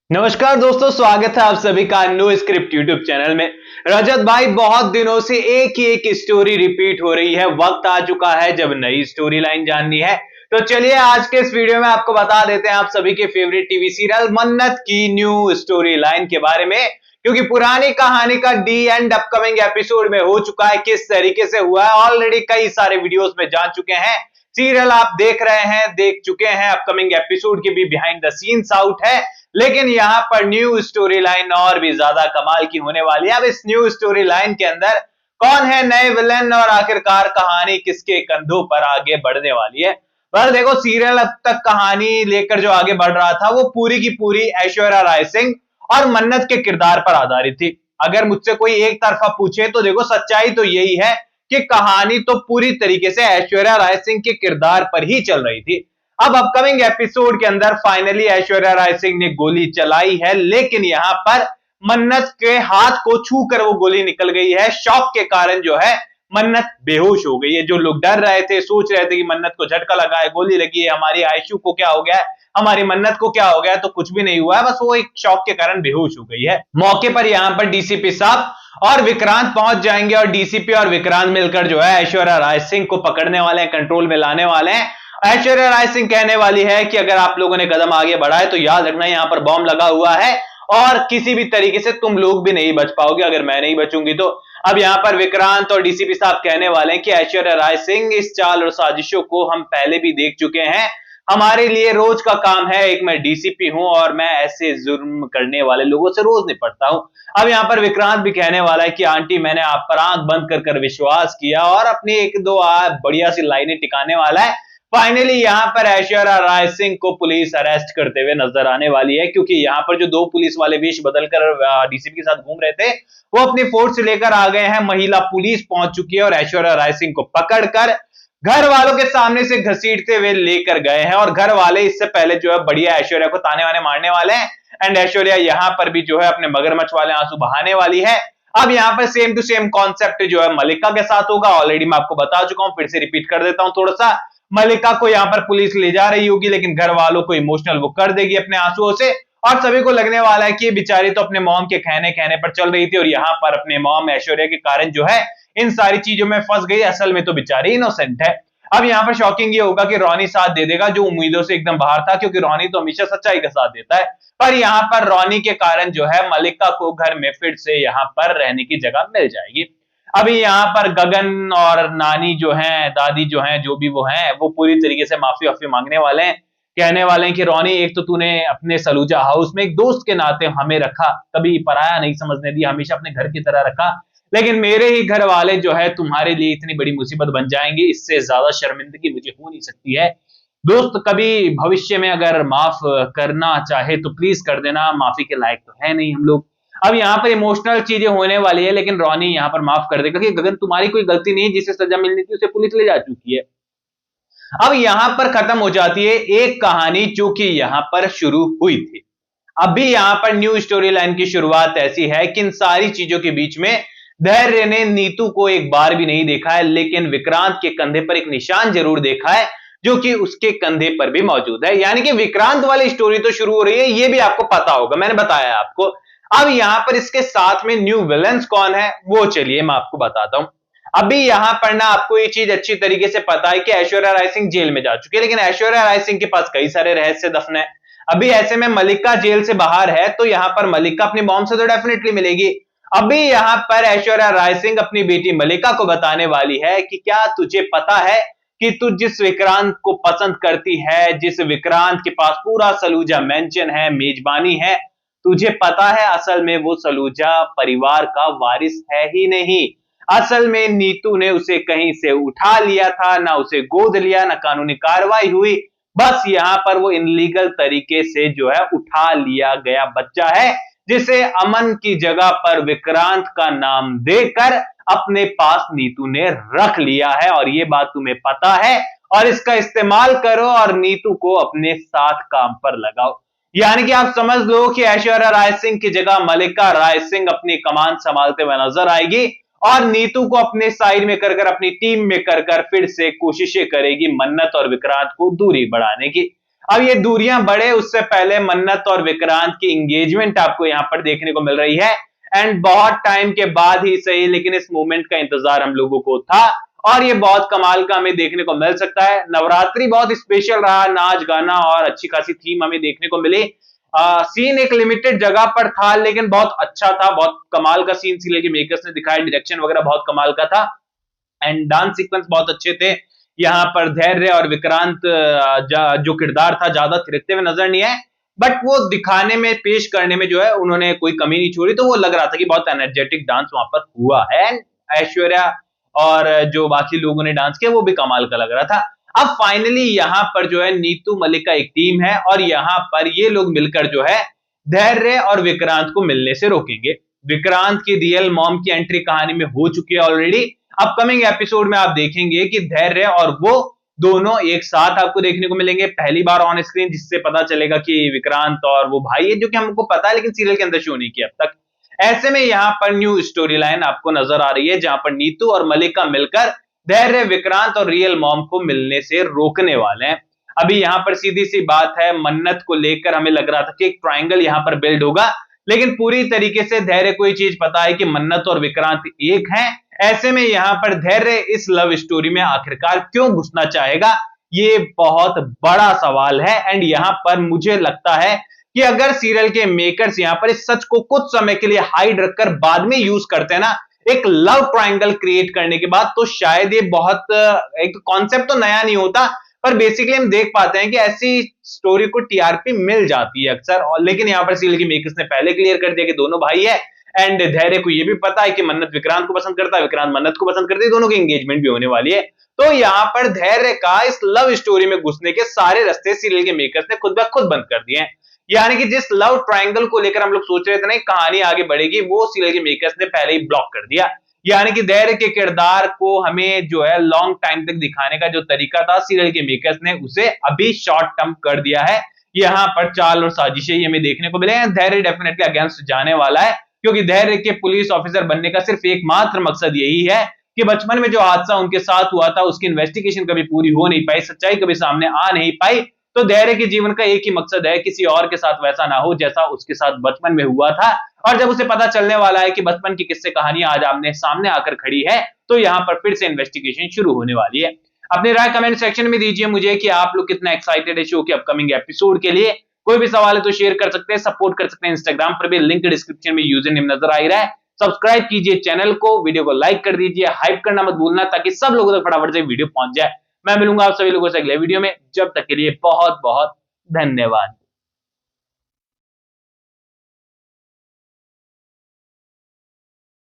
नमस्कार दोस्तों, स्वागत है आप सभी का नो स्क्रिप्ट यूट्यूब चैनल में। रजत भाई, बहुत दिनों से एक ही एक स्टोरी रिपीट हो रही है। वक्त आ चुका है जब नई स्टोरी लाइन जाननी है। तो चलिए आज के इस वीडियो में आपको बता देते हैं आप सभी के फेवरेट टीवी सीरियल मन्नत की न्यू स्टोरी लाइन के बारे में, क्योंकि पुरानी कहानी का डी एंड अपकमिंग एपिसोड में हो चुका है। किस तरीके से हुआ है ऑलरेडी कई सारे वीडियोस में जान चुके हैं। सीरियल आप देख रहे हैं, देख चुके हैं, अपकमिंग एपिसोड के भी बिहाइंड द सीन्स आउट है। लेकिन यहां पर न्यू स्टोरी लाइन और भी ज्यादा कमाल की होने वाली है। अब इस न्यू स्टोरी लाइन के अंदर कौन है नए विलेन और आखिरकार कहानी किसके कंधों पर आगे बढ़ने वाली है। पर देखो, सीरियल अब तक कहानी लेकर जो आगे बढ़ रहा था वो पूरी की पूरी ऐश्वर्या राय सिंह और मन्नत के किरदार पर आधारित थी। अगर मुझसे कोई एक तरफा पूछे तो देखो, सच्चाई तो यही है कि कहानी तो पूरी तरीके से ऐश्वर्या राय सिंह के किरदार पर ही चल रही थी। अब अपकमिंग एपिसोड के अंदर फाइनली ऐश्वर्या राय सिंह ने गोली चलाई है, लेकिन यहां पर मन्नत के हाथ को छूकर वो गोली निकल गई है। शॉक के कारण जो है मन्नत बेहोश हो गई है। जो लोग डर रहे थे, सोच रहे थे कि मन्नत को झटका लगा है, गोली लगी है, हमारी आयशु को क्या हो गया है, हमारी मन्नत को क्या हो गया है, तो कुछ भी नहीं हुआ है, बस वो एक शॉक के कारण बेहोश हो गई है। मौके पर यहां पर डीसीपी साहब और विक्रांत पहुंच जाएंगे और डीसीपी और विक्रांत मिलकर जो है ऐश्वर्या राय सिंह को पकड़ने वाले हैं, कंट्रोल में लाने वाले हैं। ऐश्वर्या राय सिंह कहने वाली है कि अगर आप लोगों ने कदम आगे बढ़ाए तो याद रखना यहां पर बॉम्ब लगा हुआ है और किसी भी तरीके से तुम लोग भी नहीं बच पाओगे अगर मैं नहीं बचूंगी तो। अब यहां पर विक्रांत और डीसीपी साहब कहने वाले हैं कि ऐश्वर्या राय सिंह, इस चाल और साजिशों को हम पहले भी देख चुके हैं। हमारे लिए रोज का काम है, एक मैं डीसीपी हूं और मैं ऐसे जुर्म करने वाले लोगों से रोज निपटता हूं। अब यहां पर विक्रांत भी कहने वाला है कि आंटी, मैंने आप पर आंख बंद कर विश्वास किया और अपनी एक दो बढ़िया सी लाइनें टिकाने वाला है। फाइनली यहां पर ऐश्वर्या राय सिंह को पुलिस अरेस्ट करते हुए नजर आने वाली है, क्योंकि यहां पर जो दो पुलिस वाले वेश बदलकर डीसीपी के साथ घूम रहे थे वो अपनी फोर्स लेकर आ गए हैं। महिला पुलिस पहुंच चुकी है और ऐश्वर्या राय सिंह को पकड़कर घर वालों के सामने से घसीटते हुए लेकर गए हैं। और घर वाले इससे पहले जो है बढ़िया ऐश्वर्या को ताने वाने मारने वाले हैं एंड ऐश्वर्या यहां पर भी जो है अपने मगरमच्छ वाले आंसू बहाने वाली है। अब यहां पर सेम टू सेम कॉन्सेप्ट जो है मलिका के साथ होगा। ऑलरेडी मैं आपको बता चुका हूं, फिर से रिपीट कर देता हूं थोड़ा सा। मलिका को यहां पर पुलिस ले जा रही होगी, लेकिन घर वालों को इमोशनल वो कर देगी अपने आंसुओं से और सभी को लगने वाला है कि ये बेचारी तो अपने मॉम के कहने कहने पर चल रही थी और यहां पर अपने मॉम ऐश्वर्या के कारण जो है इन सारी चीजों में फंस गई। असल में तो बेचारी इनोसेंट है। अब यहां पर शॉकिंग ये होगा कि रॉनी साथ दे देगा, जो उम्मीदों से एकदम बाहर था, क्योंकि रॉनी तो हमेशा सच्चाई का साथ देता है। पर यहां पर रॉनी के कारण जो है मलिका को घर में फिर से यहां पर रहने की जगह मिल जाएगी। अभी यहाँ पर गगन और नानी जो हैं, दादी जो हैं, जो भी वो हैं, वो पूरी तरीके से माफी वाफी मांगने वाले हैं। कहने वाले हैं कि रॉनी, एक तो तूने अपने सलूजा हाउस में एक दोस्त के नाते हमें रखा, कभी पराया नहीं समझने दिया, हमेशा अपने घर की तरह रखा, लेकिन मेरे ही घर वाले जो है तुम्हारे लिए इतनी बड़ी मुसीबत बन जाएंगे, इससे ज्यादा शर्मिंदगी मुझे हो नहीं सकती है। दोस्त कभी भविष्य में अगर माफ करना चाहे तो प्लीज कर देना, माफी के लायक तो है नहीं हम लोग। अब यहाँ पर इमोशनल चीजें होने वाली है, लेकिन रॉनी यहाँ पर माफ कर देगा कि गगन, तुम्हारी कोई गलती नहीं है, जिसे सजा मिलनी थी उसे पुलिस ले जा चुकी है। अब यहां पर खत्म हो जाती है एक कहानी जो कि यहां पर शुरू हुई थी। अभी यहां पर न्यू स्टोरी लाइन की शुरुआत ऐसी है कि इन सारी चीजों के बीच में धैर्य ने नीतू को एक बार भी नहीं देखा है, लेकिन विक्रांत के कंधे पर एक निशान जरूर देखा है जो कि उसके कंधे पर भी मौजूद है। यानी कि विक्रांत वाली स्टोरी तो शुरू हो रही है, ये भी आपको पता होगा, मैंने बताया आपको। अब यहां पर इसके साथ में न्यू विलन्स कौन है वो चलिए मैं आपको बताता हूं। अभी यहां पर ना आपको ये चीज अच्छी तरीके से पता है कि ऐश्वर्या राय सिंह जेल में जा चुकी है, लेकिन ऐश्वर्या राय सिंह के पास कई सारे रहस्य दफन है। अभी ऐसे में मलिका जेल से बाहर है, तो यहां पर मलिका अपनी मॉम से तो डेफिनेटली मिलेगी। अभी यहां पर ऐश्वर्या राय सिंह अपनी बेटी मलिका को बताने वाली है कि क्या तुझे पता है कि तू जिस विक्रांत को पसंद करती है, जिस विक्रांत के पास पूरा सलूजा मेंशन है, मेजबानी है, तुझे पता है असल में वो सलूजा परिवार का वारिस है ही नहीं। असल में नीतू ने उसे कहीं से उठा लिया था, ना उसे गोद लिया, ना कानूनी कार्रवाई हुई, बस यहां पर वो इनलीगल तरीके से जो है उठा लिया गया बच्चा है, जिसे अमन की जगह पर विक्रांत का नाम देकर अपने पास नीतू ने रख लिया है। और ये बात तुम्हें पता है और इसका इस्तेमाल करो और नीतू को अपने साथ काम पर लगाओ। यानी कि आप समझ लो कि ऐश्वर्या राय सिंह की जगह मलिका राय सिंह अपनी कमान संभालते हुए नजर आएगी और नीतू को अपने साइड में कर अपनी टीम में कर फिर से कोशिशें करेगी मन्नत और विक्रांत को दूरी बढ़ाने की। अब ये दूरियां बढ़े उससे पहले मन्नत और विक्रांत की एंगेजमेंट आपको यहां पर देखने को मिल रही है। एंड बहुत टाइम के बाद ही सही, लेकिन इस मोमेंट का इंतजार हम लोगों को था और ये बहुत कमाल का हमें देखने को मिल सकता है। नवरात्रि बहुत स्पेशल रहा, नाच गाना और अच्छी खासी थीम हमें देखने को मिली। सीन एक लिमिटेड जगह पर था लेकिन बहुत अच्छा था, बहुत कमाल का सीन सीरियल के मेकर्स ने दिखाया, डायरेक्शन वगैरह बहुत कमाल का था एंड डांस सीक्वेंस बहुत अच्छे थे। यहाँ पर धैर्य और विक्रांत जो किरदार था ज्यादा थिरकते हुए नजर नहीं आए, बट वो दिखाने में पेश करने में जो है उन्होंने कोई कमी नहीं छोड़ी, तो वो लग रहा था कि बहुत एनर्जेटिक डांस वहां पर हुआ है। एंड ऐश्वर्या और जो बाकी लोगों ने डांस किया वो भी कमाल का लग रहा था। अब फाइनली यहाँ पर जो है नीतू मलिक का एक टीम है और यहाँ पर ये लोग मिलकर जो है धैर्य और विक्रांत को मिलने से रोकेंगे। विक्रांत की रियल मॉम की एंट्री कहानी में हो चुकी है ऑलरेडी। अपकमिंग एपिसोड में आप देखेंगे कि धैर्य और वो दोनों एक साथ आपको देखने को मिलेंगे पहली बार ऑन स्क्रीन, जिससे पता चलेगा कि विक्रांत और वो भाई है, जो कि हमको पता है लेकिन सीरियल के अंदर शो नहीं किया अब तक। ऐसे में यहाँ पर न्यू स्टोरी लाइन आपको नजर आ रही है जहां पर नीतू और मलिका मिलकर धैर्य, विक्रांत और रियल मॉम को मिलने से रोकने वाले हैं। अभी यहाँ पर सीधी सी बात है, मन्नत को लेकर हमें लग रहा था कि एक ट्रायंगल यहाँ पर बिल्ड होगा, लेकिन पूरी तरीके से धैर्य को ये चीज पता है कि मन्नत और विक्रांत एक हैं। ऐसे में यहाँ पर धैर्य इस लव स्टोरी में आखिरकार क्यों घुसना चाहेगा, ये बहुत बड़ा सवाल है। एंड यहाँ पर मुझे लगता है कि अगर सीरियल के मेकर्स यहाँ पर इस सच को कुछ समय के लिए हाइड रखकर बाद में यूज करते हैं ना, एक लव ट्रायंगल क्रिएट करने के बाद, तो शायद ये बहुत एक कॉन्सेप्ट तो नया नहीं होता, पर बेसिकली हम देख पाते हैं कि ऐसी स्टोरी को टीआरपी मिल जाती है अक्सर। और लेकिन यहाँ पर सीरियल के मेकर्स ने पहले क्लियर कर दिया कि दोनों भाई है एंड धैर्य को ये भी पता है कि मन्नत विक्रांत को पसंद करता है, विक्रांत मन्नत को पसंद करती है, दोनों की एंगेजमेंट भी होने वाली है। तो यहाँ पर धैर्य का इस लव स्टोरी में घुसने के सारे रास्ते सीरियल के मेकर्स ने खुद ब खुद बंद कर दिए हैं। यानी कि जिस लव ट्रायंगल को लेकर हम लोग सोच रहे थे ना कहानी आगे बढ़ेगी, वो सीरियल के मेकर्स ने पहले ही ब्लॉक कर दिया। यानी कि धैर्य के किरदार को हमें जो है लॉन्ग टाइम तक दिखाने का जो तरीका था, सीरियल के मेकर्स ने उसे अभी शॉर्ट टर्म कर दिया है। यहाँ पर चाल और साजिशें ही हमें देखने को मिले हैं। धैर्य डेफिनेटली अगेंस्ट जाने वाला है, क्योंकि धैर्य के पुलिस ऑफिसर बनने का सिर्फ एकमात्र मकसद यही है कि बचपन में जो हादसा उनके साथ हुआ था उसकी इन्वेस्टिगेशन कभी पूरी हो नहीं पाई, सच्चाई कभी सामने आ नहीं पाई। तो धैर्य के जीवन का एक ही मकसद है, किसी और के साथ वैसा ना हो जैसा उसके साथ बचपन में हुआ था। और जब उसे पता चलने वाला है कि बचपन की किस्से कहानियां आज आमने सामने आकर खड़ी है, तो यहाँ पर फिर से इन्वेस्टिगेशन शुरू होने वाली है। अपनी राय कमेंट सेक्शन में दीजिए मुझे कि आप लोग कितना एक्साइटेड है शो के अपकमिंग एपिसोड के लिए। कोई भी सवाल है तो शेयर कर सकते हैं, सपोर्ट कर सकते हैं, इंस्टाग्राम पर भी लिंक डिस्क्रिप्शन में यूजर नेम नजर आ रहा है। सब्सक्राइब कीजिए चैनल को, वीडियो को लाइक कर दीजिए, हाइप करना मत भूलना ताकि सब लोगों तक फटाफट से वीडियो पहुंच जाए। मैं मिलूंगा आप सभी लोगों से अगले वीडियो में, जब तक के लिए बहुत बहुत धन्यवाद।